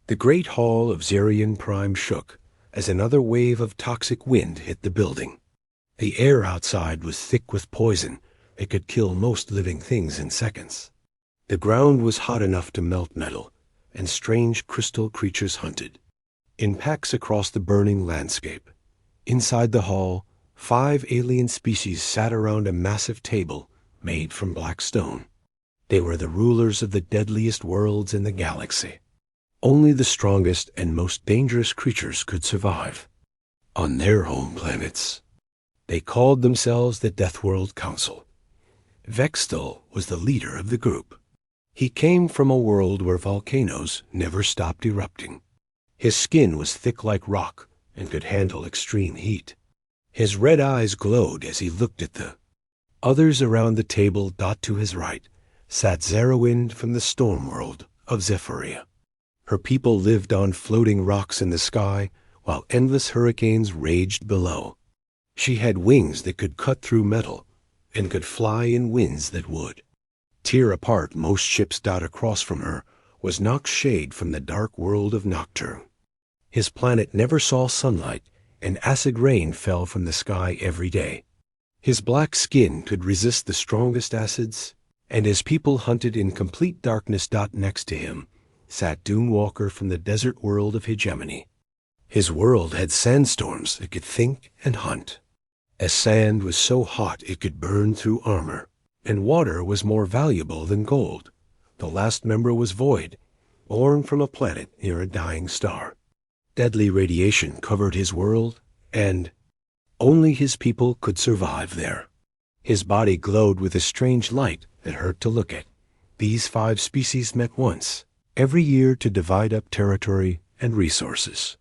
The great hall of Zerion Prime shook as another wave of toxic wind hit the building. The air outside was thick with poison that could kill most living things in seconds. The ground was hot enough to melt metal, and strange crystal creatures hunted in packs across the burning landscape. Inside the hall, 5 alien species sat around a massive table made from black stone. They were the rulers of the deadliest worlds in the galaxy. Only the strongest and most dangerous creatures could survive on their home planets. They called themselves the Deathworld Council. Vextal was the leader of the group. He came from a world where volcanoes never stopped erupting. His skin was thick like rock and could handle extreme heat. His red eyes glowed as he looked at the others around the table. To his right sat Zerawind from the storm world of Zephyria. Her people lived on floating rocks in the sky while endless hurricanes raged below. She had wings that could cut through metal and could fly in winds that would tear apart most ships. Across from her was Noxshade from the dark world of Nocturne. His planet never saw sunlight, and acid rain fell from the sky every day. His black skin could resist the strongest acids, and his people hunted in complete darkness. Next to him sat Dunewalker from the desert world of Hegemony. His world had sandstorms that could think and hunt. As sand was so hot it could burn through armor, and water was more valuable than gold. The last member was Void, born from a planet near a dying star. Deadly radiation covered his world, and only his people could survive there. His body glowed with a strange light that hurt to look at. These 5 species met once every year to divide up territory and resources.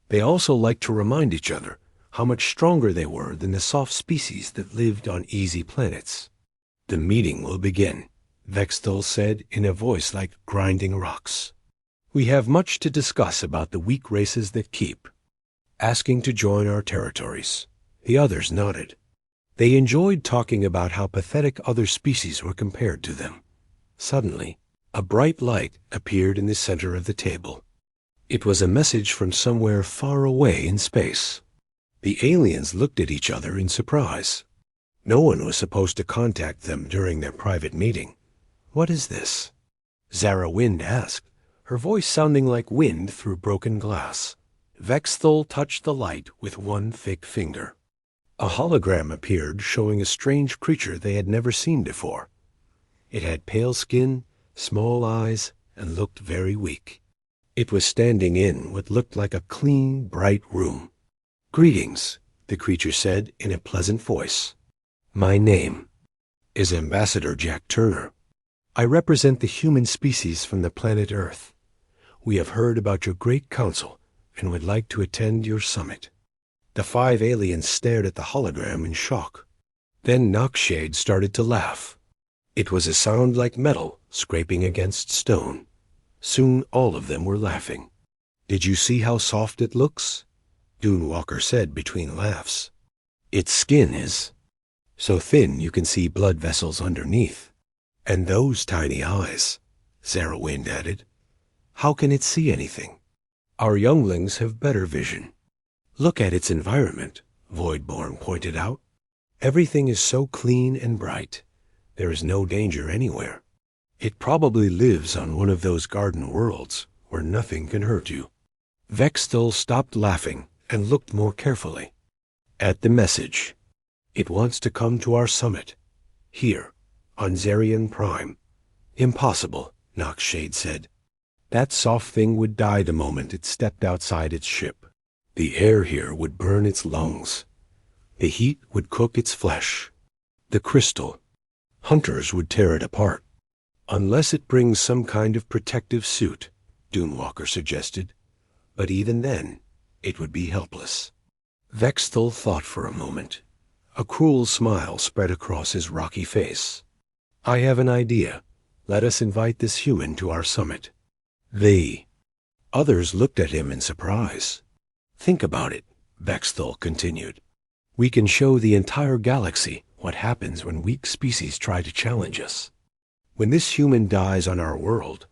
They also liked to remind each other how much stronger they were than the soft species that lived on easy planets. "The meeting will begin," Vextal said in a voice like grinding rocks. "We have much to discuss about the weak races that keep asking to join our territories." The others nodded. They enjoyed talking about how pathetic other species were compared to them. Suddenly, a bright light appeared in the center of the table. It was a message from somewhere far away in space. The aliens looked at each other in surprise. No one was supposed to contact them during their private meeting. "What is this?" Zerawind asked, her voice sounding like wind through broken glass. Vexthal touched the light with one thick finger. A hologram appeared showing a strange creature they had never seen before. It had pale skin, small eyes, and looked very weak. It was standing in what looked like a clean, bright room. "Greetings," the creature said in a pleasant voice. "My name is Ambassador Jack Turner. I represent the human species from the planet Earth. We have heard about your great council and would like to attend your summit." The 5 aliens stared at the hologram in shock. Then Noxshade started to laugh. It was a sound like metal scraping against stone. Soon all of them were laughing. "Did you see how soft it looks?" Dunewalker said between laughs. "Its skin is so thin you can see blood vessels underneath. And those tiny eyes," Zerawind added. "How can it see anything? Our younglings have better vision." "Look at its environment," Voidborn pointed out. "Everything is so clean and bright. There is no danger anywhere. It probably lives on one of those garden worlds where nothing can hurt you." Vextal stopped laughing and looked more carefully at the message. "It wants to come to our summit, here, on Zerion Prime." "Impossible," Noxshade said. "That soft thing would die the moment it stepped outside its ship. The air here would burn its lungs. The heat would cook its flesh. The crystal, hunters would tear it apart. Unless it brings some kind of protective suit," Dunewalker suggested. "But even then, it would be helpless." Vextal thought for a moment. A cruel smile spread across his rocky face. "I have an idea. Let us invite this human to our summit." The others looked at him in surprise. "Think about it," Vextal continued. "We can show the entire galaxy what happens when weak species try to challenge us. When this human dies on our world,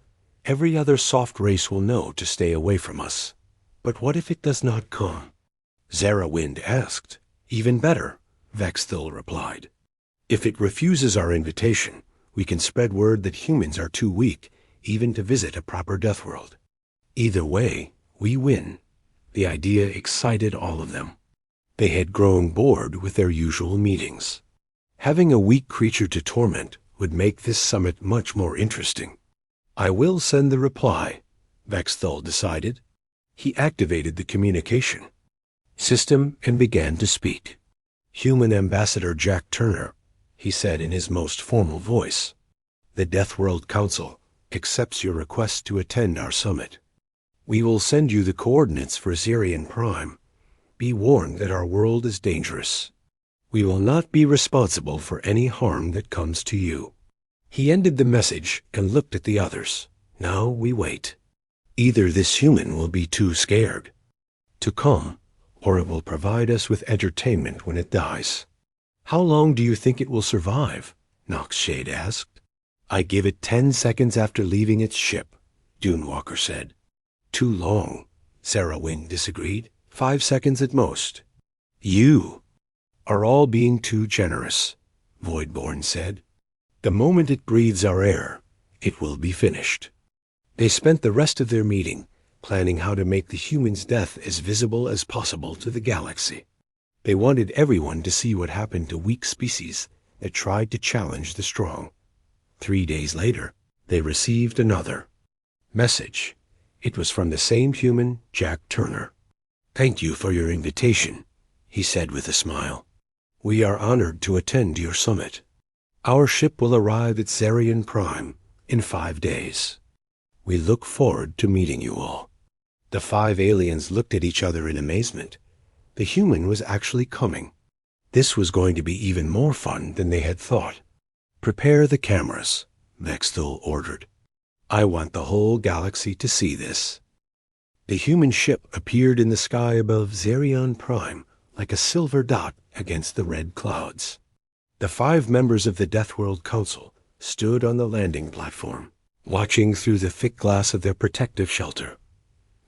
Every other soft race will know to stay away from us. But what if it does not come? Zarawind asked. Even better, Vexthil replied. If it refuses our invitation, we can spread word that humans are too weak even to visit a proper Deathworld. Either way, we win. The idea excited all of them. They had grown bored with their usual meetings. Having a weak creature to torment would make this summit much more interesting. I will send the reply, Vexthul decided. He activated the communication system and began to speak. Human Ambassador Jack Turner, he said in his most formal voice. The Deathworld Council accepts your request to attend our summit. We will send you the coordinates for Zerion Prime. Be warned that our world is dangerous. We will not be responsible for any harm that comes to you. He ended the message and looked at the others. Now we wait. Either this human will be too scared to come, or it will provide us with entertainment when it dies. How long do you think it will survive? Noxshade asked. I give it 10 seconds after leaving its ship, Dunewalker said. Too long, Zarawind disagreed. 5 seconds at most. You are all being too generous, Voidborn said. The moment it breathes our air, it will be finished. They spent the rest of their meeting planning how to make the human's death as visible as possible to the galaxy. They wanted everyone to see what happened to weak species that tried to challenge the strong. 3 days later, they received another message. It was from the same human, Jack Turner. Thank you for your invitation, he said with a smile. We are honored to attend your summit. Our ship will arrive at Zerion Prime in 5 days. We look forward to meeting you all. The 5 aliens looked at each other in amazement. The human was actually coming. This was going to be even more fun than they had thought. Prepare the cameras, Vexthul ordered. I want the whole galaxy to see this. The human ship appeared in the sky above Zerion Prime like a silver dot against the red clouds. The 5 members of the Deathworld Council stood on the landing platform, watching through the thick glass of their protective shelter.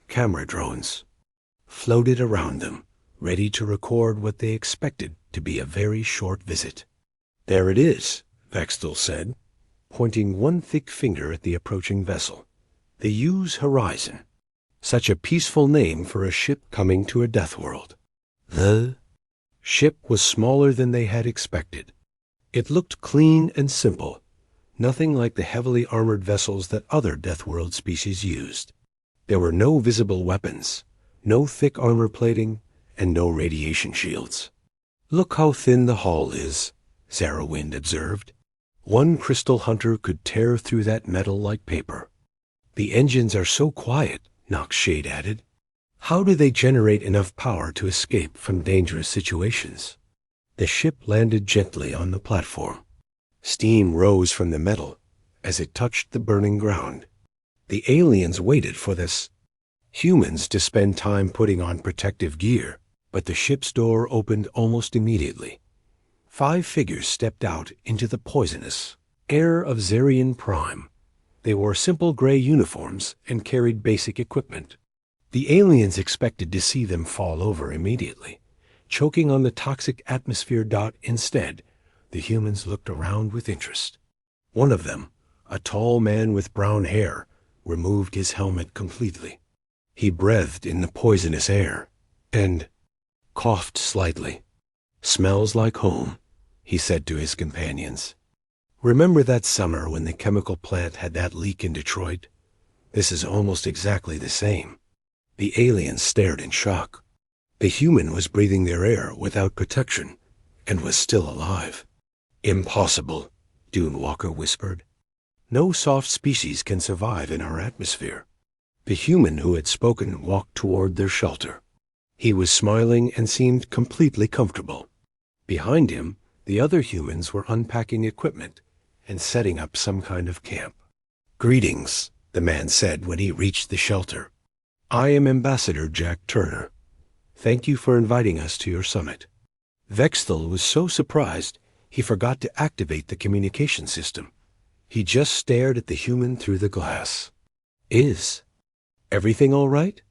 Camera drones floated around them, ready to record what they expected to be a very short visit. There it is, Vexthul said, pointing one thick finger at the approaching vessel. The U's Horizon. Such a peaceful name for a ship coming to a Deathworld. The ship was smaller than they had expected. It looked clean and simple, nothing like the heavily armored vessels that other Deathworld species used. There were no visible weapons, no thick armor plating, and no radiation shields. Look how thin the hull is, Zarawind observed. One crystal hunter could tear through that metal like paper. The engines are so quiet, Noxshade added. How do they generate enough power to escape from dangerous situations? The ship landed gently on the platform. Steam rose from the metal as it touched the burning ground. The aliens waited for this humans to spend time putting on protective gear, but the ship's door opened almost immediately. 5 figures stepped out into the poisonous air of Zerion Prime. They wore simple gray uniforms and carried basic equipment. The aliens expected to see them fall over immediately, choking on the toxic atmosphere. Instead, the humans looked around with interest. One of them, a tall man with brown hair, removed his helmet completely. He breathed in the poisonous air and coughed slightly. Smells like home, he said to his companions. Remember that summer when the chemical plant had that leak in Detroit? This is almost exactly the same. The aliens stared in shock. The human was breathing their air without protection and was still alive. Impossible, Dunewalker whispered. No soft species can survive in our atmosphere. The human who had spoken walked toward their shelter. He was smiling and seemed completely comfortable. Behind him, the other humans were unpacking equipment and setting up some kind of camp. Greetings, the man said when he reached the shelter. I am Ambassador Jack Turner. Thank you for inviting us to your summit. Vexthul was so surprised he forgot to activate the communication system. He just stared at the human through the glass. Is everything all right?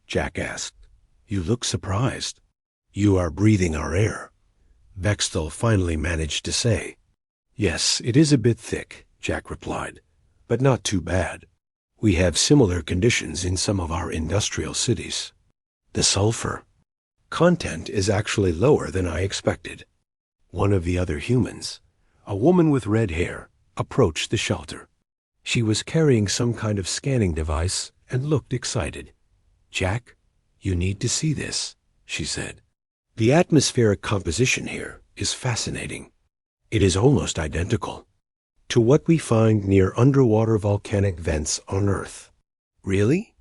Jack asked. You look surprised. You are breathing our air, Vexthal finally managed to say. Yes, it is a bit thick, Jack replied, but not too bad. We have similar conditions in some of our industrial cities. The sulfur content is actually lower than I expected. One of the other humans, a woman with red hair, approached the shelter. She was carrying some kind of scanning device and looked excited. Jack, you need to see this, she said. The atmospheric composition here is fascinating. It is almost identical to what we find near underwater volcanic vents on Earth. Really?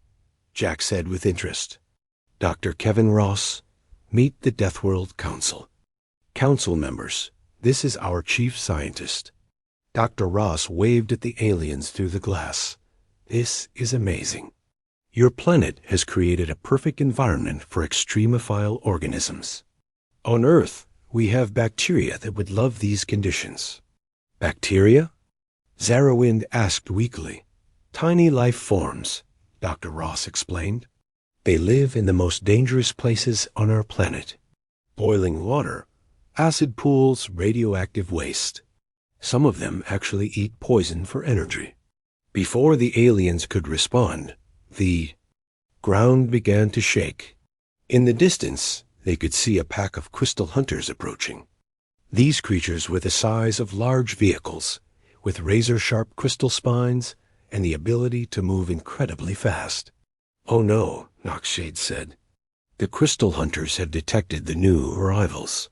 Jack said with interest. Dr. Kevin Ross, meet the Deathworld Council. Council members, this is our chief scientist. Dr. Ross waved at the aliens through the glass. This is amazing. Your planet has created a perfect environment for extremophile organisms. On Earth, we have bacteria that would love these conditions. Bacteria? Zarawind asked weakly. Tiny life forms, Dr. Ross explained. They live in the most dangerous places on our planet. Boiling water, acid pools, radioactive waste. Some of them actually eat poison for energy. Before the aliens could respond, the ground began to shake. In the distance, they could see a pack of crystal hunters approaching. These creatures were the size of large vehicles, with razor-sharp crystal spines and the ability to move incredibly fast. Oh no, Noxshade said. The crystal hunters had detected the new arrivals.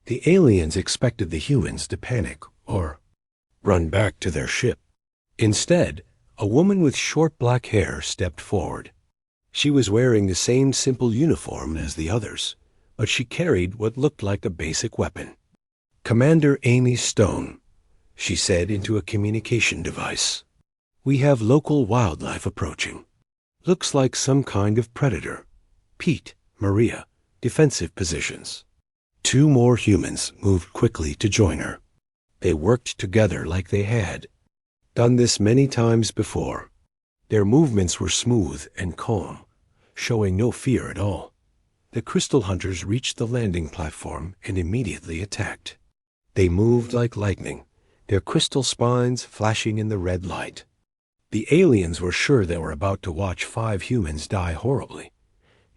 The aliens expected the humans to panic or run back to their ship. Instead, a woman with short black hair stepped forward. She was wearing the same simple uniform as the others, but she carried what looked like a basic weapon. Commander Amy Stone, she said into a communication device. We have local wildlife approaching. Looks like some kind of predator. Pete, Maria, defensive positions. 2 more humans moved quickly to join her. They worked together like they had done this many times before. Their movements were smooth and calm, showing no fear at all. The crystal hunters reached the landing platform and immediately attacked. They moved like lightning, their crystal spines flashing in the red light. The aliens were sure they were about to watch 5 humans die horribly.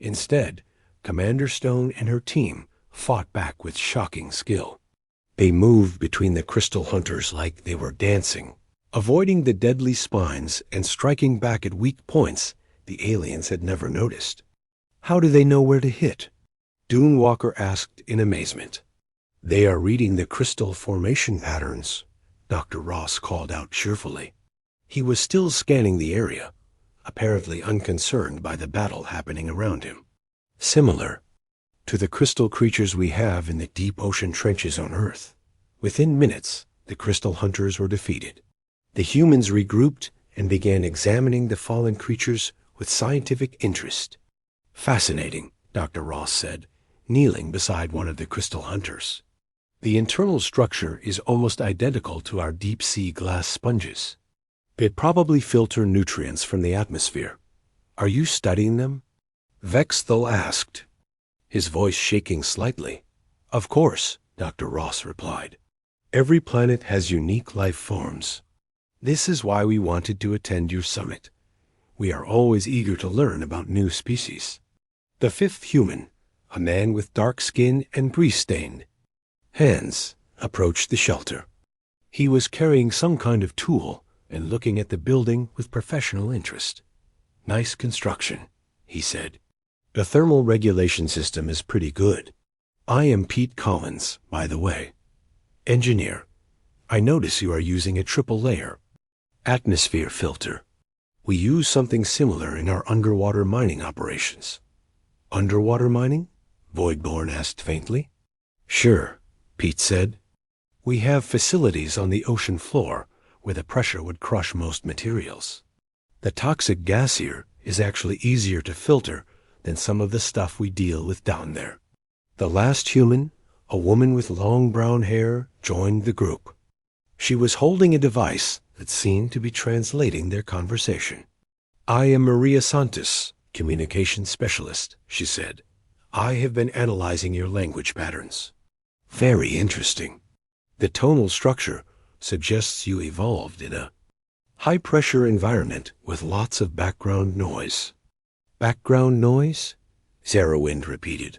Instead, Commander Stone and her team fought back with shocking skill. They moved between the crystal hunters like they were dancing, avoiding the deadly spines and striking back at weak points the aliens had never noticed. How do they know where to hit? Dune Walker asked in amazement. They are reading the crystal formation patterns, Dr. Ross called out cheerfully. He was still scanning the area, apparently unconcerned by the battle happening around him. Similar to the crystal creatures we have in the deep ocean trenches on Earth. Within minutes, the crystal hunters were defeated. The humans regrouped and began examining the fallen creatures with scientific interest. Fascinating, Dr. Ross said, kneeling beside one of the crystal hunters. The internal structure is almost identical to our deep-sea glass sponges. They probably filter nutrients from the atmosphere. Are you studying them? Vexthal asked, his voice shaking slightly. Of course, Dr. Ross replied. Every planet has unique life forms. This is why we wanted to attend your summit. We are always eager to learn about new species. The 5th human, a man with dark skin and grease-stained hands, approached the shelter. He was carrying some kind of tool and looking at the building with professional interest. Nice construction, he said. The thermal regulation system is pretty good. I am Pete Collins, by the way. Engineer, I notice you are using a triple layer atmosphere filter. We use something similar in our underwater mining operations. Underwater mining? Voidborn asked faintly. Sure, Pete said. We have facilities on the ocean floor where the pressure would crush most materials. The toxic gas here is actually easier to filter than some of the stuff we deal with down there. The last human, a woman with long brown hair, joined the group. She was holding a device that seemed to be translating their conversation. I am Maria Santos, communications specialist, she said. I have been analyzing your language patterns. Very interesting. The tonal structure suggests you evolved in a high-pressure environment with lots of background noise. Background noise? Zerawind repeated.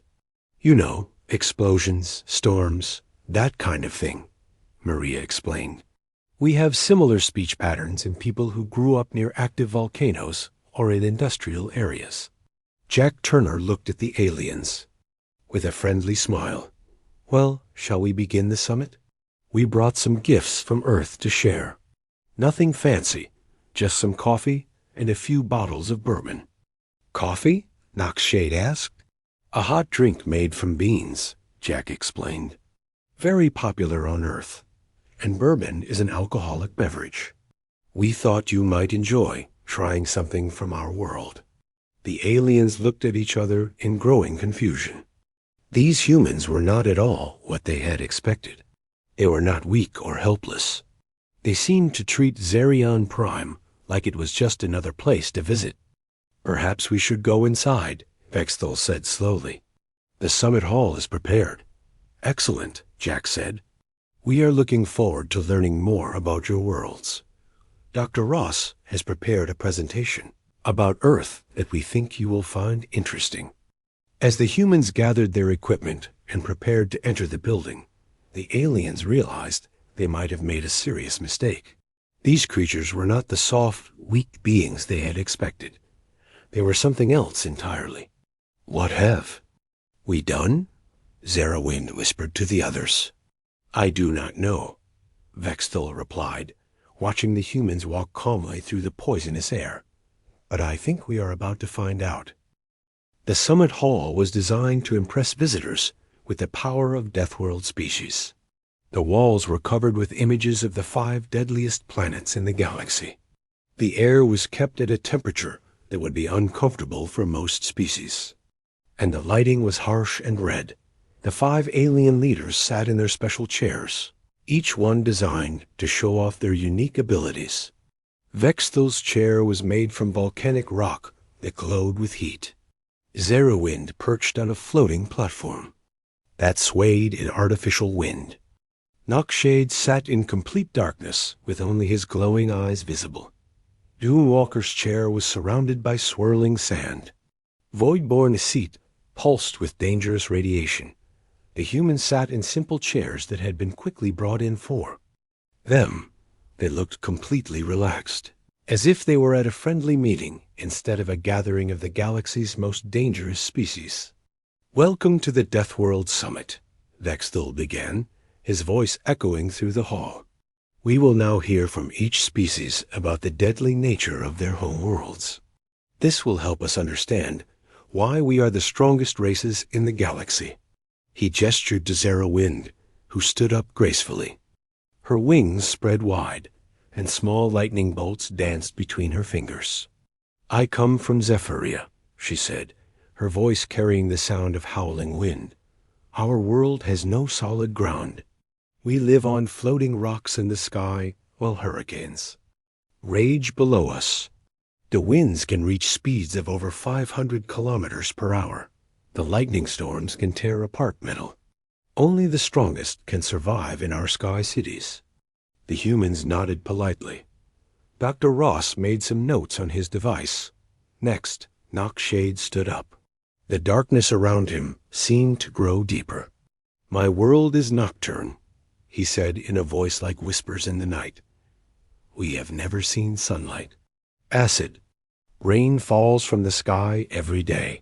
You know, explosions, storms, that kind of thing, Maria explained. We have similar speech patterns in people who grew up near active volcanoes or in industrial areas. Jack Turner looked at the aliens with a friendly smile. Well, shall we begin the summit? We brought some gifts from Earth to share. Nothing fancy, just some coffee and a few bottles of bourbon. Coffee? Noxshade asked. A hot drink made from beans, Jack explained. Very popular on Earth. And bourbon is an alcoholic beverage. We thought you might enjoy trying something from our world. The aliens looked at each other in growing confusion. These humans were not at all what they had expected. They were not weak or helpless. They seemed to treat Zerion Prime like it was just another place to visit. Perhaps we should go inside, Vexthal said slowly. The summit hall is prepared. Excellent, Jack said. We are looking forward to learning more about your worlds. Dr. Ross has prepared a presentation about Earth that we think you will find interesting. As the humans gathered their equipment and prepared to enter the building, the aliens realized they might have made a serious mistake. These creatures were not the soft, weak beings they had expected. They were something else entirely. What have we done? Zerawind whispered to the others. I do not know, Vexthal replied, watching the humans walk calmly through the poisonous air. But I think we are about to find out. The summit hall was designed to impress visitors with the power of Deathworld species. The walls were covered with images of the 5 deadliest planets in the galaxy. The air was kept at a temperature that would be uncomfortable for most species. And the lighting was harsh and red. The 5 alien leaders sat in their special chairs, each one designed to show off their unique abilities. Vexthal's chair was made from volcanic rock that glowed with heat. Zerawind perched on a floating platform that swayed in artificial wind. Noxshade sat in complete darkness with only his glowing eyes visible. Doomwalker's chair was surrounded by swirling sand. Voidborn's seat pulsed with dangerous radiation. The humans sat in simple chairs that had been quickly brought in for them. They looked completely relaxed, as if they were at a friendly meeting instead of a gathering of the galaxy's most dangerous species. Welcome to the Deathworld Summit, Vexthal began, his voice echoing through the hall. We will now hear from each species about the deadly nature of their home worlds. This will help us understand why we are the strongest races in the galaxy. He gestured to Zerawind, who stood up gracefully. Her wings spread wide, and small lightning bolts danced between her fingers. I come from Zephyria, she said, her voice carrying the sound of howling wind. Our world has no solid ground. We live on floating rocks in the sky while hurricanes rage below us. The winds can reach speeds of over 500 kilometers per hour. The lightning storms can tear apart metal. Only the strongest can survive in our sky cities. The humans nodded politely. Dr. Ross made some notes on his device. Next, Noxshade stood up. The darkness around him seemed to grow deeper. My world is nocturne, he said in a voice like whispers in the night. We have never seen sunlight. Acid. Rain falls from the sky every day.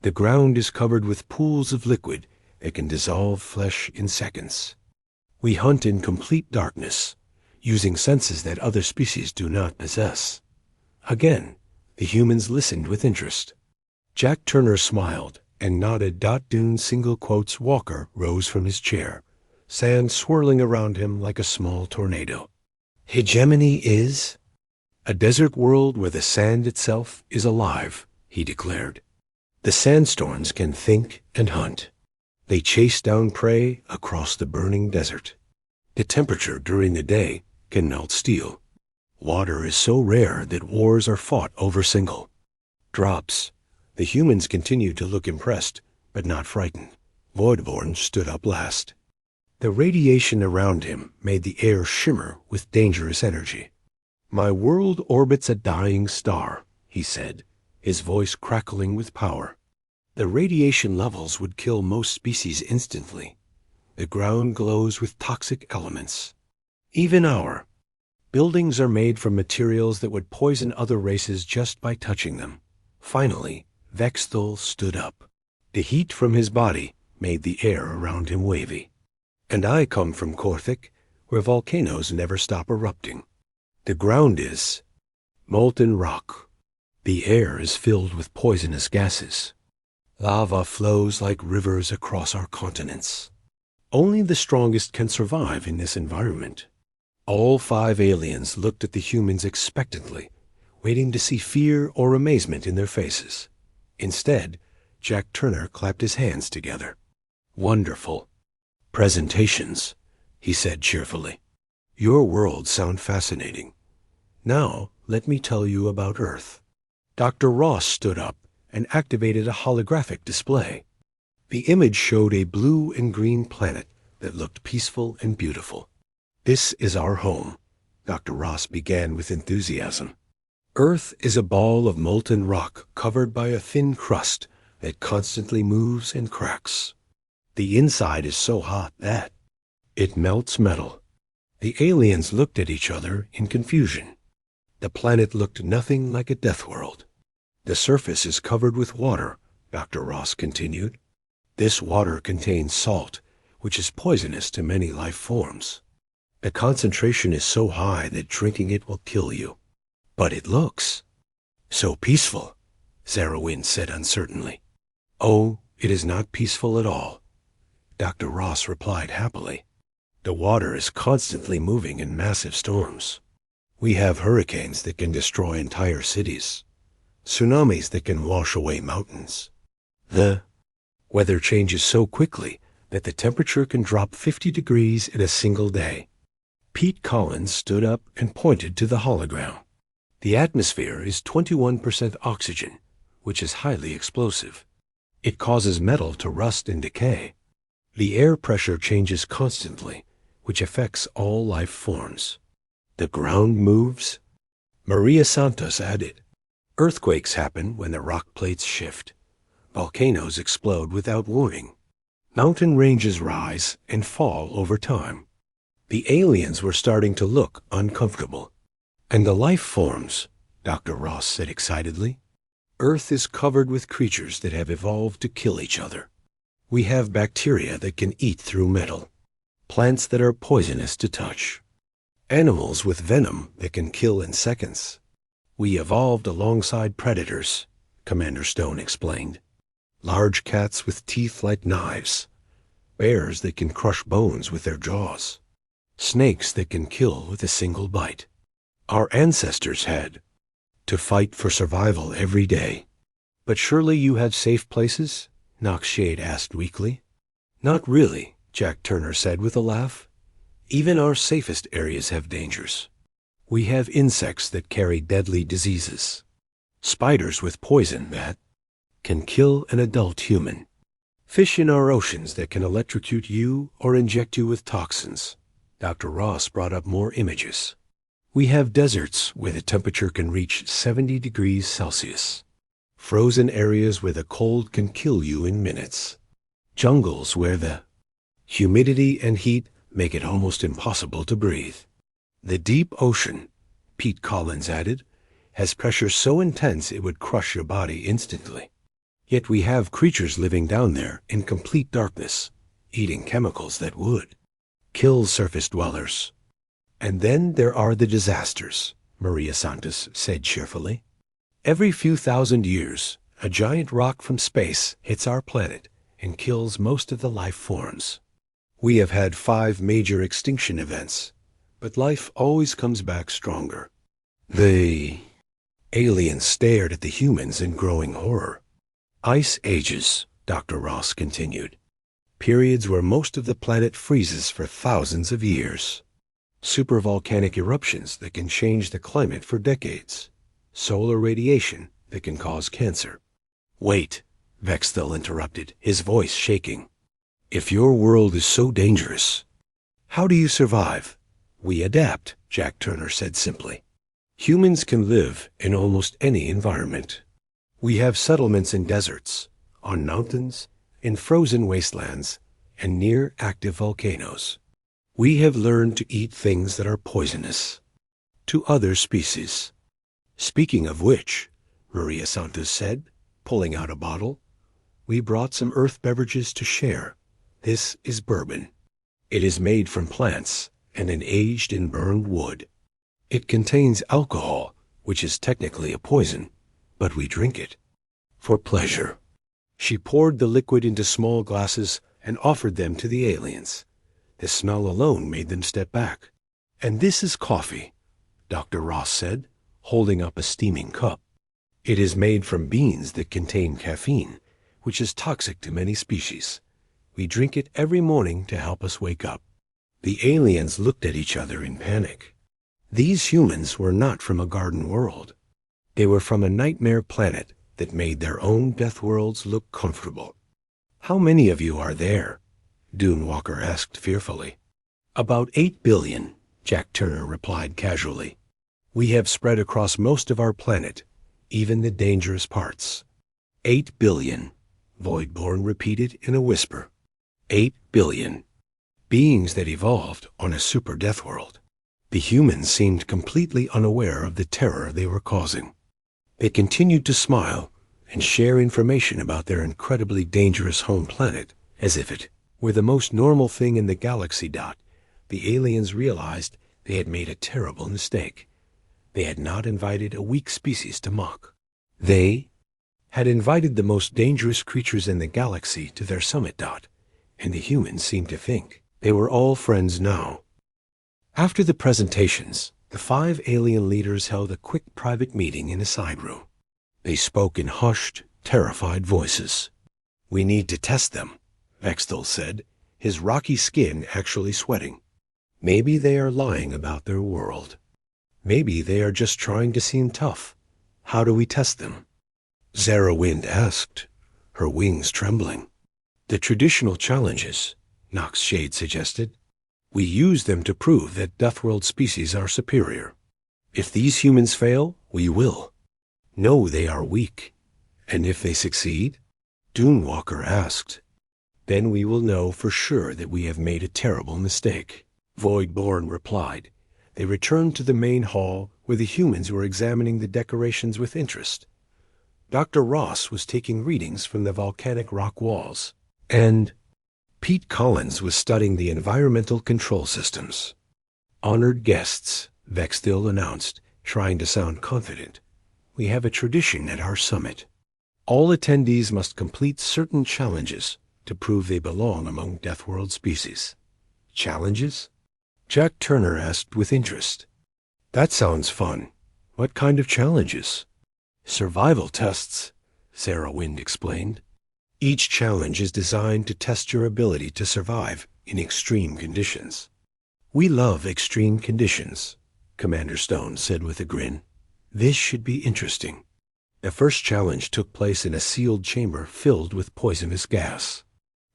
The ground is covered with pools of liquid that can dissolve flesh in seconds. We hunt in complete darkness, using senses that other species do not possess. Again, the humans listened with interest. Jack Turner smiled and nodded. Dune single quotes Walker rose from his chair, sand swirling around him like a small tornado. Hegemony is a desert world where the sand itself is alive, he declared. The sandstorms can think and hunt. They chase down prey across the burning desert. The temperature during the day can melt steel. Water is so rare that wars are fought over single drops. The humans continued to look impressed, but not frightened. Voidborn stood up last. The radiation around him made the air shimmer with dangerous energy. "My world orbits a dying star," he said, his voice crackling with power. "The radiation levels would kill most species instantly. The ground glows with toxic elements. Even our buildings are made from materials that would poison other races just by touching them." Finally, Vexthul stood up. The heat from his body made the air around him wavy. "And I come from Korthik, where volcanoes never stop erupting. The ground is molten rock. The air is filled with poisonous gases. Lava flows like rivers across our continents. Only the strongest can survive in this environment." All 5 aliens looked at the humans expectantly, waiting to see fear or amazement in their faces. Instead, Jack Turner clapped his hands together. "Wonderful presentations," he said cheerfully. "Your worlds sound fascinating. Now, let me tell you about Earth." Dr. Ross stood up and activated a holographic display. The image showed a blue and green planet that looked peaceful and beautiful. "This is our home," Dr. Ross began with enthusiasm. "Earth is a ball of molten rock covered by a thin crust that constantly moves and cracks. The inside is so hot that it melts metal." The aliens looked at each other in confusion. The planet looked nothing like a Deathworld. "The surface is covered with water," Dr. Ross continued. "This water contains salt, which is poisonous to many life forms. The concentration is so high that drinking it will kill you. But it looks so peaceful," Zarowin said uncertainly. "Oh, it is not peaceful at all," Dr. Ross replied happily. "The water is constantly moving in massive storms. We have hurricanes that can destroy entire cities, tsunamis that can wash away mountains. The weather changes so quickly that the temperature can drop 50 degrees in a single day." Pete Collins stood up and pointed to the hologram. "The atmosphere is 21% oxygen, which is highly explosive. It causes metal to rust and decay. The air pressure changes constantly, which affects all life forms. The ground moves," Maria Santos added. "Earthquakes happen when the rock plates shift. Volcanoes explode without warning. Mountain ranges rise and fall over time." The aliens were starting to look uncomfortable. "And the life forms," Dr. Ross said excitedly. "Earth is covered with creatures that have evolved to kill each other. We have bacteria that can eat through metal, plants that are poisonous to touch, animals with venom that can kill in seconds. We evolved alongside predators," Commander Stone explained. "Large cats with teeth like knives, bears that can crush bones with their jaws, snakes that can kill with a single bite. Our ancestors had to fight for survival every day." "But surely you have safe places?" Noxshade asked weakly. "Not really," Jack Turner said with a laugh. "Even our safest areas have dangers. We have insects that carry deadly diseases, spiders with poison that can kill an adult human, fish in our oceans that can electrocute you or inject you with toxins." Dr. Ross brought up more images. "We have deserts where the temperature can reach 70 degrees Celsius, frozen areas where the cold can kill you in minutes, jungles where the humidity and heat make it almost impossible to breathe. The deep ocean," Pete Collins added, "has pressure so intense it would crush your body instantly. Yet we have creatures living down there in complete darkness, eating chemicals that would kill surface dwellers." "And then there are the disasters," Maria Santos said cheerfully. "Every few thousand years, a giant rock from space hits our planet and kills most of the life forms. We have had 5 major extinction events, but life always comes back stronger." The aliens stared at the humans in growing horror. "Ice ages," Dr. Ross continued. "Periods where most of the planet freezes for thousands of years. Supervolcanic eruptions that can change the climate for decades. Solar radiation that can cause cancer. Wait, Vexthel interrupted, his voice shaking. If your world is so dangerous, how do you survive? We adapt, Jack Turner said simply. Humans can live in almost any environment. We have settlements in deserts, on mountains, in frozen wastelands, and near active volcanoes. We have learned to eat things that are poisonous to other species. Speaking of which, Maria Santos said, pulling out a bottle, we brought some earth beverages to share. This is bourbon. It is made from plants and aged in burned wood. It contains alcohol, which is technically a poison, but we drink it for pleasure. She poured the liquid into small glasses and offered them to the aliens. The smell alone made them step back. And this is coffee, Dr. Ross said, holding up a steaming cup. It is made from beans that contain caffeine, which is toxic to many species. We drink it every morning to help us wake up. The aliens looked at each other in panic. These humans were not from a garden world. They were from a nightmare planet that made their own death worlds look comfortable. How many of you are there? Dune Walker asked fearfully. About 8 billion, Jack Turner replied casually. We have spread across most of our planet, even the dangerous parts. 8 billion, Voidborn repeated in a whisper. 8 billion. Beings that evolved on a super death world. The humans seemed completely unaware of the terror they were causing. They continued to smile and share information about their incredibly dangerous home planet, as if it were the most normal thing in the galaxy. The aliens realized they had made a terrible mistake. They had not invited a weak species to mock. They had invited the most dangerous creatures in the galaxy to their summit. And the humans seemed to think they were all friends now. After the presentations, the 5 alien leaders held a quick private meeting in a side room. They spoke in hushed, terrified voices. We need to test them, Vexthel said, his rocky skin actually sweating. Maybe they are lying about their world. Maybe they are just trying to seem tough. How do we test them? Zara Wind asked, her wings trembling. The traditional challenges, Nox Shade suggested. We use them to prove that Deathworld species are superior. If these humans fail, we will know they are weak. And if they succeed? Dune Walker asked. Then we will know for sure that we have made a terrible mistake. Voidborn replied. They returned to the main hall where the humans were examining the decorations with interest. Dr. Ross was taking readings from the volcanic rock walls, and Pete Collins was studying the environmental control systems. Honored guests, Vexthel announced, trying to sound confident. We have a tradition at our summit. All attendees must complete certain challenges to prove they belong among Deathworld species. Challenges? Jack Turner asked with interest. That sounds fun. What kind of challenges? Survival tests, Sarah Wind explained. Each challenge is designed to test your ability to survive in extreme conditions. We love extreme conditions, Commander Stone said with a grin. This should be interesting. The first challenge took place in a sealed chamber filled with poisonous gas.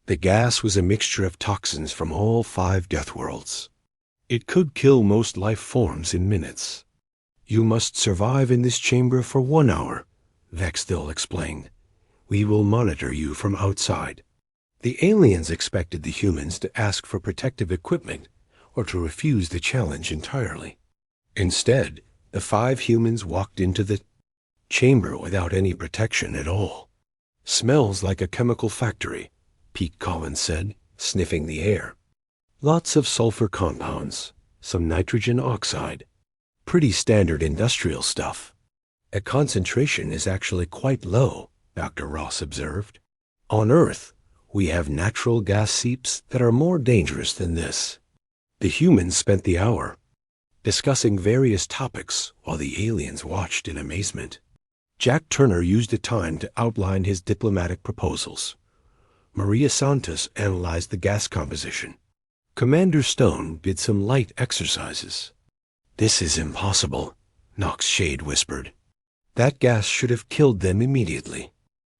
The gas was a mixture of toxins from all 5 death worlds. It could kill most life forms in minutes. You must survive in this chamber for 1 hour, Vexthel explained. We will monitor you from outside. The aliens expected the humans to ask for protective equipment or to refuse the challenge entirely. Instead, the 5 humans walked into the chamber without any protection at all. Smells like a chemical factory, Pete Collins said, sniffing the air. Lots of sulfur compounds, some nitrogen oxide. Pretty standard industrial stuff. A concentration is actually quite low, Dr. Ross observed. On Earth, we have natural gas seeps that are more dangerous than this. The humans spent the hour discussing various topics while the aliens watched in amazement. Jack Turner used the time to outline his diplomatic proposals. Maria Santos analyzed the gas composition. Commander Stone did some light exercises. "This is impossible," Nox Shade whispered. "That gas should have killed them immediately."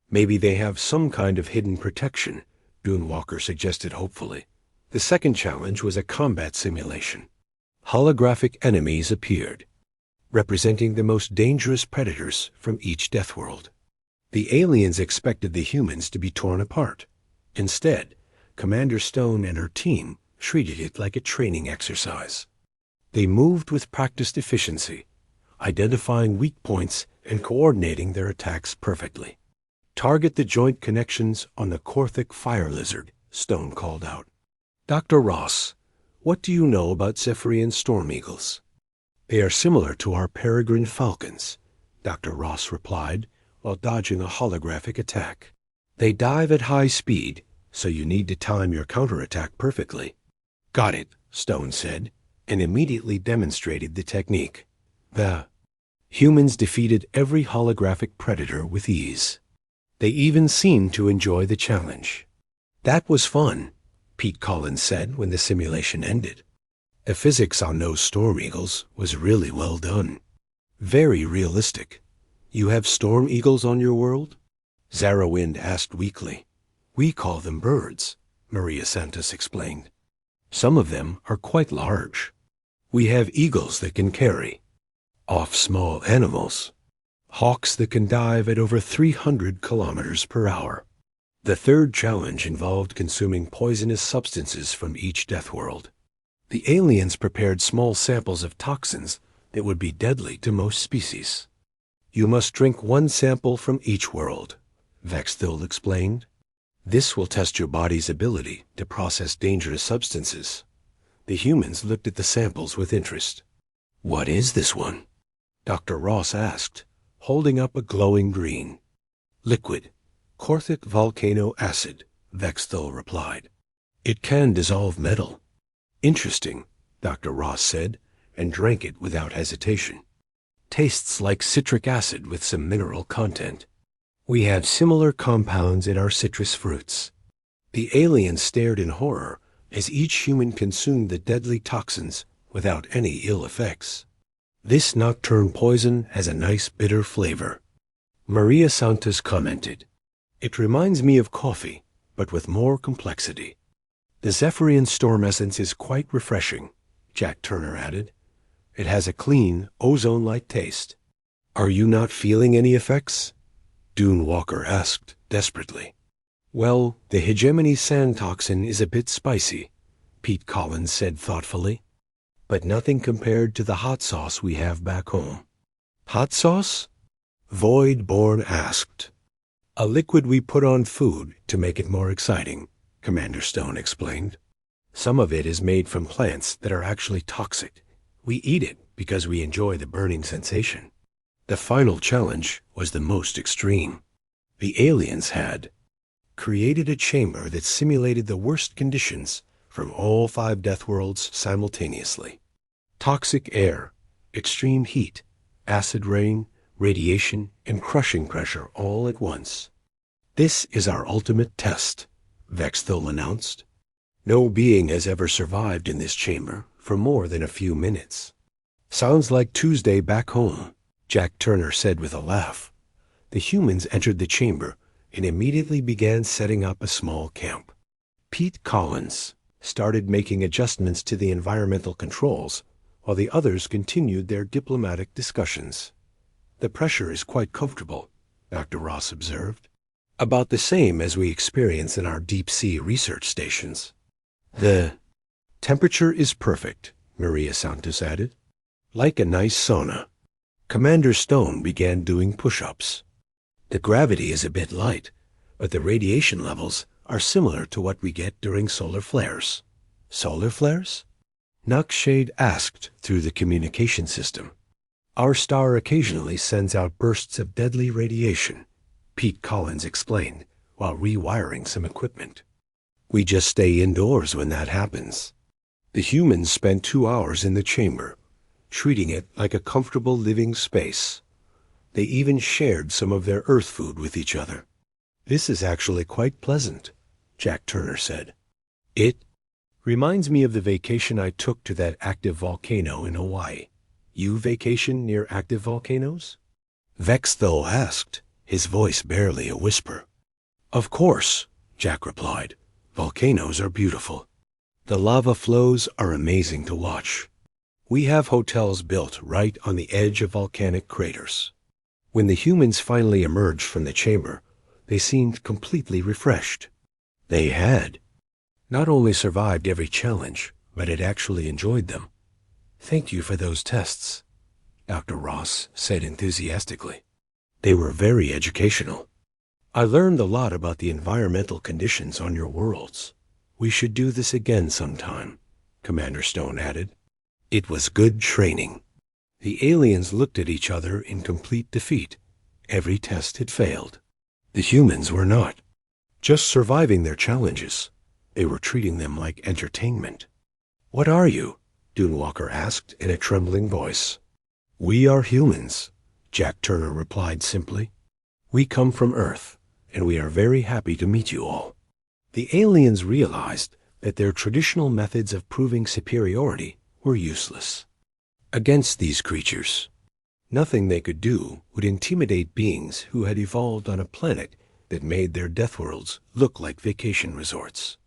"Maybe they have some kind of hidden protection," Dunewalker suggested hopefully. The second challenge was a combat simulation. Holographic enemies appeared, representing the most dangerous predators from each Deathworld. The aliens expected the humans to be torn apart. Instead, Commander Stone and her team treated it like a training exercise. They moved with practiced efficiency, identifying weak points and coordinating their attacks perfectly. "Target the joint connections on the Korthic fire lizard," Stone called out. "Dr. Ross, what do you know about Zephyrian storm eagles?" "They are similar to our peregrine falcons," Dr. Ross replied, while dodging a holographic attack. "They dive at high speed, so you need to time your counterattack perfectly." "Got it," Stone said, and immediately demonstrated the technique. The humans defeated every holographic predator with ease. They even seemed to enjoy the challenge. "That was fun," Pete Collins said when the simulation ended. "The physics on those storm eagles was really well done. Very realistic. You have storm eagles on your world?" Zarawind asked weakly. "We call them birds," Maria Santos explained. "Some of them are quite large. We have eagles that can carry off small animals, hawks that can dive at over 300 kilometers per hour. The third challenge involved consuming poisonous substances from each Deathworld. The aliens prepared small samples of toxins that would be deadly to most species. "You must drink one sample from each world," Vexthil explained. "This will test your body's ability to process dangerous substances." The humans looked at the samples with interest. "What is this one?" Dr. Ross asked, holding up a glowing green. "Liquid, Korthic volcano acid," Vexthil replied. "It can dissolve metal." "Interesting," Dr. Ross said, and drank it without hesitation. "Tastes like citric acid with some mineral content. We have similar compounds in our citrus fruits." The aliens stared in horror as each human consumed the deadly toxins without any ill effects. "This nocturne poison has a nice bitter flavor," Maria Santos commented. "It reminds me of coffee, but with more complexity." "The Zephyrian storm essence is quite refreshing," Jack Turner added. "It has a clean, ozone-like taste." "Are you not feeling any effects?" Dunewalker asked desperately. "Well, the hegemony sand toxin is a bit spicy," Pete Collins said thoughtfully. "But nothing compared to the hot sauce we have back home." "Hot sauce?" Voidborn asked. "A liquid we put on food to make it more exciting," Commander Stone explained. "Some of it is made from plants that are actually toxic. We eat it because we enjoy the burning sensation." The final challenge was the most extreme. The aliens had created a chamber that simulated the worst conditions from all 5 Deathworlds simultaneously. Toxic air, extreme heat, acid rain, radiation, and crushing pressure all at once. "This is our ultimate test," Vexthil announced. "No being has ever survived in this chamber for more than a few minutes." "Sounds like Tuesday back home," Jack Turner said with a laugh. The humans entered the chamber and immediately began setting up a small camp. Pete Collins started making adjustments to the environmental controls, while the others continued their diplomatic discussions. "The pressure is quite comfortable," Dr. Ross observed. "About the same as we experience in our deep-sea research stations." "The temperature is perfect," Maria Santos added. "Like a nice sauna." Commander Stone began doing push-ups. "The gravity is a bit light, but the radiation levels are similar to what we get during solar flares." "Solar flares?" Nugshade asked through the communication system. "Our star occasionally sends out bursts of deadly radiation," Pete Collins explained while rewiring some equipment. "We just stay indoors when that happens." The humans spent 2 hours in the chamber, treating it like a comfortable living space. They even shared some of their Earth food with each other. "This is actually quite pleasant," Jack Turner said. "It Reminds me of the vacation I took to that active volcano in Hawaii. You vacation near active volcanoes? Vexthel asked, his voice barely a whisper. Of course, Jack replied. Volcanoes are beautiful. The lava flows are amazing to watch. We have hotels built right on the edge of volcanic craters. When the humans finally emerged from the chamber, they seemed completely refreshed. They had not only survived every challenge, but had actually enjoyed them. Thank you for those tests, Dr. Ross said enthusiastically. They were very educational. I learned a lot about the environmental conditions on your worlds. We should do this again sometime, Commander Stone added. It was good training. The aliens looked at each other in complete defeat. Every test had failed. The humans were not just surviving their challenges. They were treating them like entertainment. What are you? Dunewalker asked in a trembling voice. We are humans, Jack Turner replied simply. We come from Earth, and we are very happy to meet you all. The aliens realized that their traditional methods of proving superiority were useless. Against these creatures, nothing they could do would intimidate beings who had evolved on a planet that made their Deathworlds look like vacation resorts.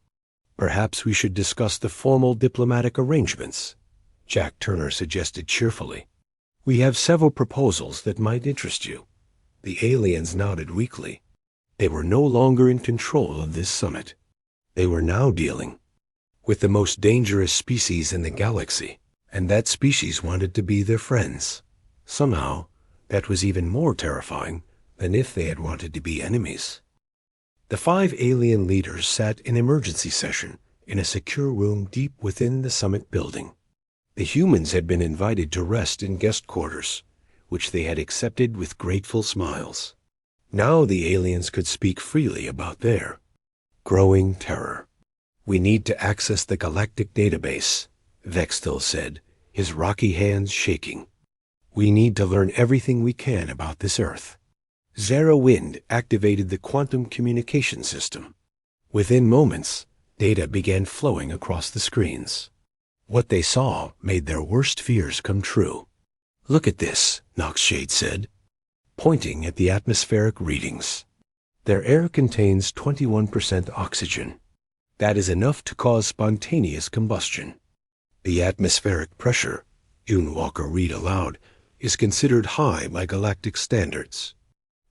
Perhaps we should discuss the formal diplomatic arrangements, Jack Turner suggested cheerfully. We have several proposals that might interest you. The aliens nodded weakly. They were no longer in control of this summit. They were now dealing with the most dangerous species in the galaxy, and that species wanted to be their friends. Somehow, that was even more terrifying than if they had wanted to be enemies. The 5 alien leaders sat in emergency session in a secure room deep within the summit building. The humans had been invited to rest in guest quarters, which they had accepted with grateful smiles. Now the aliens could speak freely about their growing terror. We need to access the galactic database, Vexthel said, his rocky hands shaking. We need to learn everything we can about this Earth. Zara Wind activated the quantum communication system. Within moments, data began flowing across the screens. What they saw made their worst fears come true. Look at this, Noxshade said, pointing at the atmospheric readings. Their air contains 21% oxygen. That is enough to cause spontaneous combustion. The atmospheric pressure, Dunewalker read aloud, is considered high by galactic standards.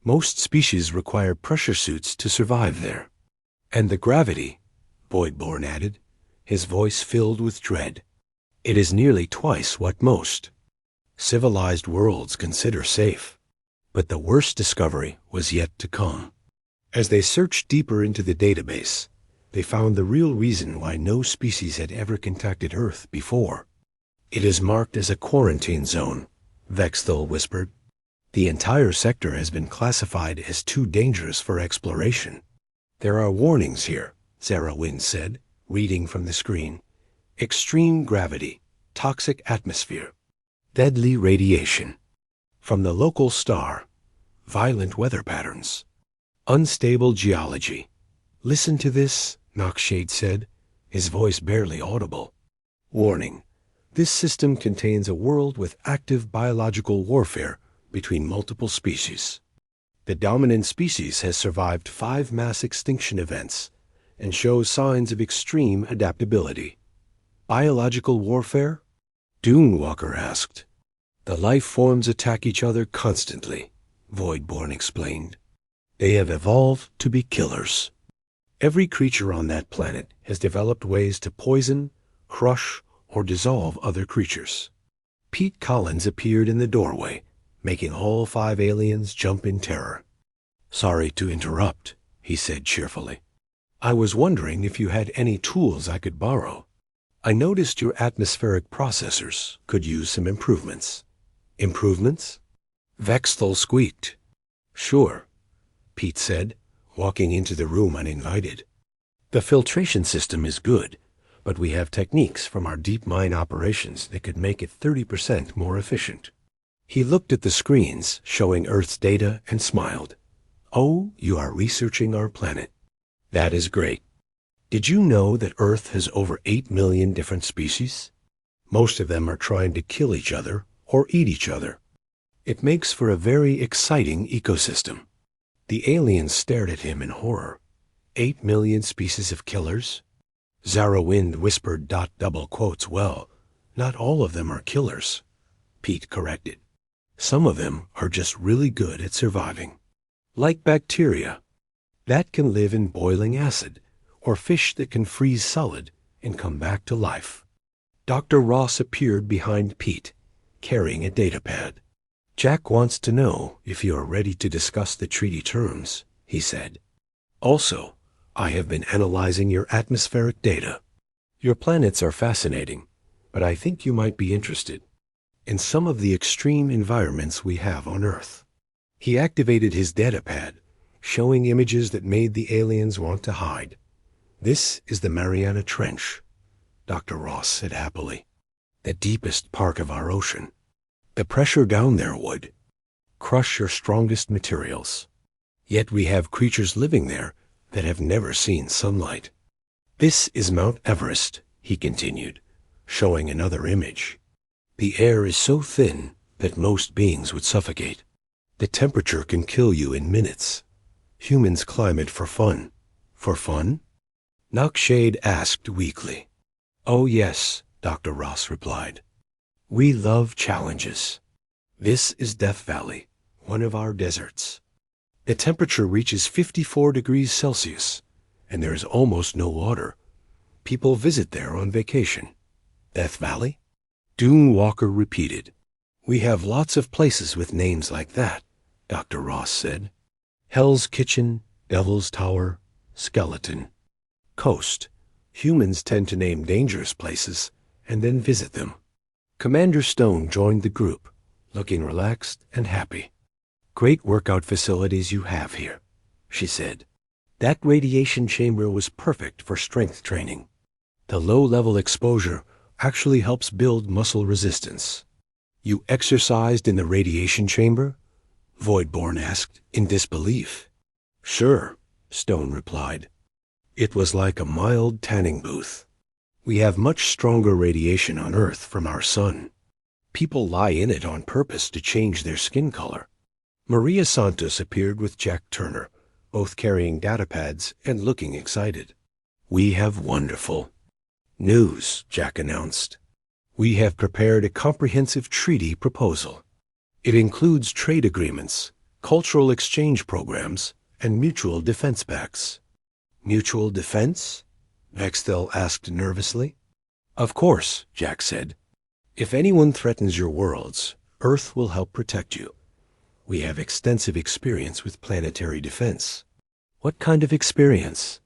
Most species require pressure suits to survive there. And the gravity, Voidborn added, his voice filled with dread. It is nearly twice what most civilized worlds consider safe. But the worst discovery was yet to come. As they searched deeper into the database, they found the real reason why no species had ever contacted Earth before. It is marked as a quarantine zone, Vexthel whispered. The entire sector has been classified as too dangerous for exploration. There are warnings here, Zara Wind said, reading from the screen. Extreme gravity, toxic atmosphere, deadly radiation. From the local star, violent weather patterns, unstable geology. Listen to this, Noxshade said, his voice barely audible. Warning. This system contains a world with active biological warfare between multiple species. The dominant species has survived 5 mass extinction events and shows signs of extreme adaptability. Biological warfare? Dunewalker asked. The life forms attack each other constantly, Voidborn explained. They have evolved to be killers. Every creature on that planet has developed ways to poison, crush, or dissolve other creatures. Pete Collins appeared in the doorway, making all 5 aliens jump in terror. Sorry to interrupt, he said cheerfully. I was wondering if you had any tools I could borrow. I noticed your atmospheric processors could use some improvements. Improvements? Vexthel squeaked. Sure, Pete said, walking into the room uninvited. The filtration system is good, but we have techniques from our deep mine operations that could make it 30% more efficient. He looked at the screens showing Earth's data and smiled. Oh, you are researching our planet. That is great. Did you know that Earth has over 8 million different species? Most of them are trying to kill each other or eat each other. It makes for a very exciting ecosystem. The aliens stared at him in horror. 8 million species of killers? Zarawind whispered double quotes. Well, not all of them are killers, Pete corrected. Some of them are just really good at surviving. Like bacteria that can live in boiling acid, or fish that can freeze solid and come back to life. Dr. Ross appeared behind Pete, carrying a datapad. Jack wants to know if you are ready to discuss the treaty terms, he said. Also, I have been analyzing your atmospheric data. Your planets are fascinating, but I think you might be interested in some of the extreme environments we have on Earth. He activated his datapad, showing images that made the aliens want to hide. This is the Mariana Trench, Dr. Ross said happily. The deepest part of our ocean. The pressure down there would crush your strongest materials. Yet we have creatures living there that have never seen sunlight. This is Mount Everest, he continued, showing another image. The air is so thin that most beings would suffocate. The temperature can kill you in minutes. Humans climb it for fun. For fun? Naqshade asked weakly. Oh yes, Dr. Ross replied. We love challenges. This is Death Valley, one of our deserts. The temperature reaches 54 degrees Celsius, and there is almost no water. People visit there on vacation. Death Valley? Dune Walker repeated. We have lots of places with names like that, Dr. Ross said. Hell's Kitchen, Devil's Tower, Skeleton. Coast. Humans tend to name dangerous places and then visit them. Commander Stone joined the group, looking relaxed and happy. Great workout facilities you have here, she said. That radiation chamber was perfect for strength training. The low-level exposure actually helps build muscle resistance. You exercised in the radiation chamber? Voidborn asked, in disbelief. Sure, Stone replied. It was like a mild tanning booth. We have much stronger radiation on Earth from our sun. People lie in it on purpose to change their skin color. Maria Santos appeared with Jack Turner, both carrying datapads and looking excited. We have wonderful news, Jack announced. We have prepared a comprehensive treaty proposal. It includes trade agreements, cultural exchange programs, and mutual defense pacts. Mutual defense? Vextel asked nervously. Of course, Jack said. If anyone threatens your worlds, Earth will help protect you. We have extensive experience with planetary defense. What kind of experience?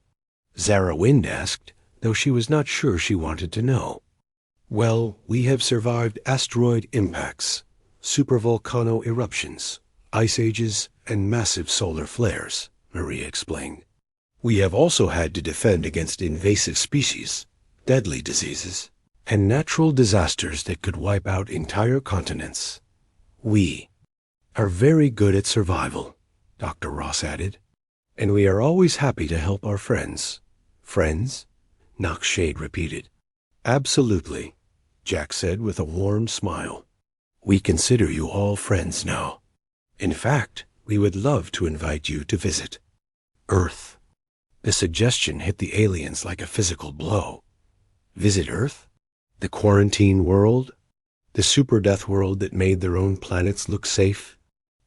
Zara Wind asked, though she was not sure she wanted to know. Well, we have survived asteroid impacts, supervolcano eruptions, ice ages, and massive solar flares, Maria explained. We have also had to defend against invasive species, deadly diseases, and natural disasters that could wipe out entire continents. We are very good at survival, Dr. Ross added, and we are always happy to help our friends. Friends? Naqshade repeated. Absolutely, Jack said with a warm smile. We consider you all friends now. In fact, we would love to invite you to visit Earth. The suggestion hit the aliens like a physical blow. Visit Earth? The quarantine world? The super death world that made their own planets look safe?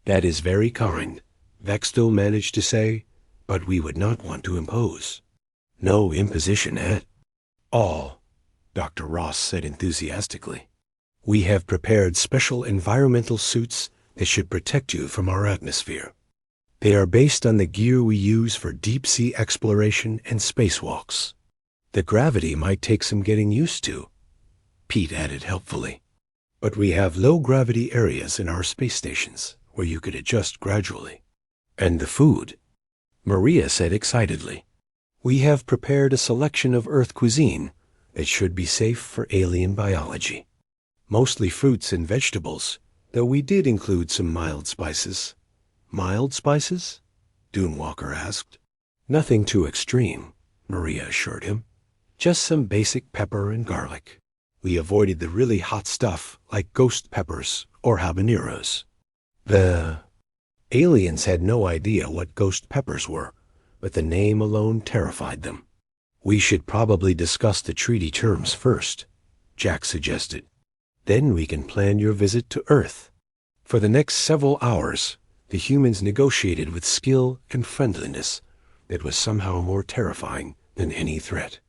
That is very kind, Vextel managed to say, but we would not want to impose. No imposition at all, Dr. Ross said enthusiastically. We have prepared special environmental suits that should protect you from our atmosphere. They are based on the gear we use for deep-sea exploration and spacewalks. The gravity might take some getting used to, Pete added helpfully. But we have low-gravity areas in our space stations where you could adjust gradually. And the food, Maria said excitedly. We have prepared a selection of Earth cuisine that should be safe for alien biology. Mostly fruits and vegetables, though we did include some mild spices. Mild spices? Dune Walker asked. Nothing too extreme, Maria assured him. Just some basic pepper and garlic. We avoided the really hot stuff like ghost peppers or habaneros. The aliens had no idea what ghost peppers were, but the name alone terrified them. We should probably discuss the treaty terms first, Jack suggested. Then we can plan your visit to Earth. For the next several hours, the humans negotiated with skill and friendliness that was somehow more terrifying than any threat.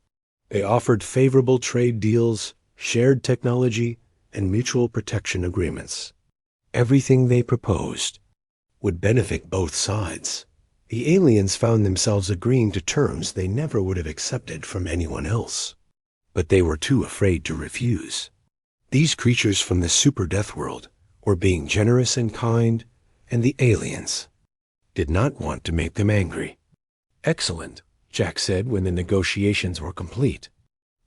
They offered favorable trade deals, shared technology, and mutual protection agreements. Everything they proposed would benefit both sides. The aliens found themselves agreeing to terms they never would have accepted from anyone else. But they were too afraid to refuse. These creatures from the super Deathworld were being generous and kind, and the aliens did not want to make them angry. Excellent, Jack said when the negotiations were complete.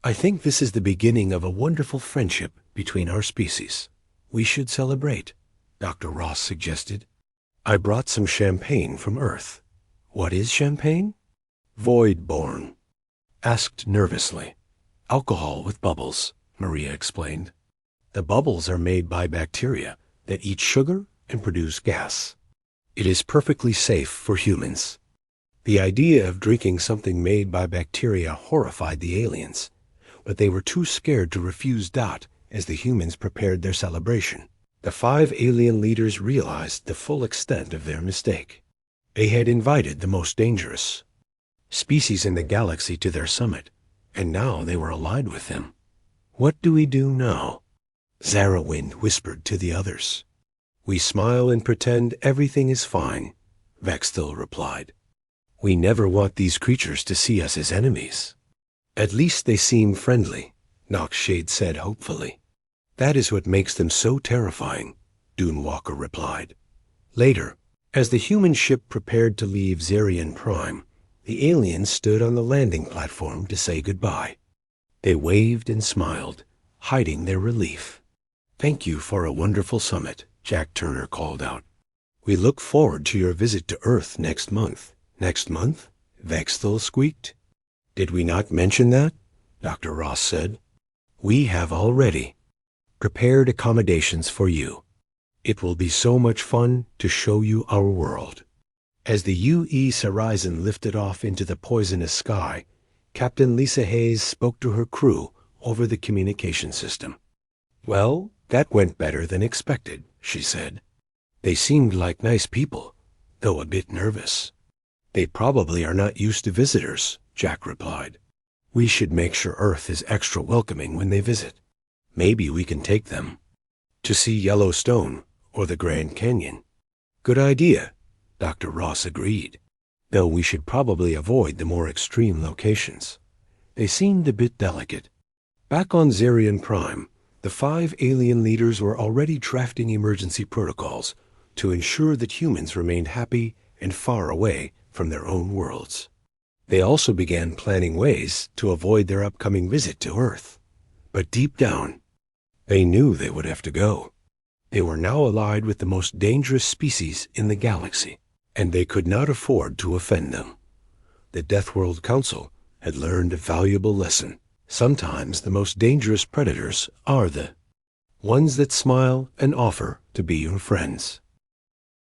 I think this is the beginning of a wonderful friendship between our species. We should celebrate, Dr. Ross suggested. I brought some champagne from Earth. What is champagne? Void-born. Asked nervously. Alcohol with bubbles, Maria explained. The bubbles are made by bacteria that eat sugar and produce gas. It is perfectly safe for humans. The idea of drinking something made by bacteria horrified the aliens, but they were too scared to refuse Dot as the humans prepared their celebration. The 5 alien leaders realized the full extent of their mistake. They had invited the most dangerous species in the galaxy to their summit, and now they were allied with them. What do we do now? Zarawind whispered to the others. We smile and pretend everything is fine, Vexthil replied. We never want these creatures to see us as enemies. At least they seem friendly, Noxshade said hopefully. That is what makes them so terrifying, Dunewalker replied. Later, as the human ship prepared to leave Zerion Prime, the aliens stood on the landing platform to say goodbye. They waved and smiled, hiding their relief. Thank you for a wonderful summit, Jack Turner called out. We look forward to your visit to Earth next month. Next month? Vexthil squeaked. Did we not mention that? Dr. Ross said. We have already prepared accommodations for you. It will be so much fun to show you our world. As the U.E. Horizon lifted off into the poisonous sky, Captain Lisa Hayes spoke to her crew over the communication system. Well, that went better than expected, she said. They seemed like nice people, though a bit nervous. They probably are not used to visitors, Jack replied. We should make sure Earth is extra welcoming when they visit. Maybe we can take them to see Yellowstone or the Grand Canyon. Good idea, Dr. Ross agreed, though we should probably avoid the more extreme locations. They seemed a bit delicate. Back on Zerion Prime, the 5 alien leaders were already drafting emergency protocols to ensure that humans remained happy and far away from their own worlds. They also began planning ways to avoid their upcoming visit to Earth. But deep down, they knew they would have to go. They were now allied with the most dangerous species in the galaxy, and they could not afford to offend them. The Deathworld Council had learned a valuable lesson. Sometimes the most dangerous predators are the ones that smile and offer to be your friends.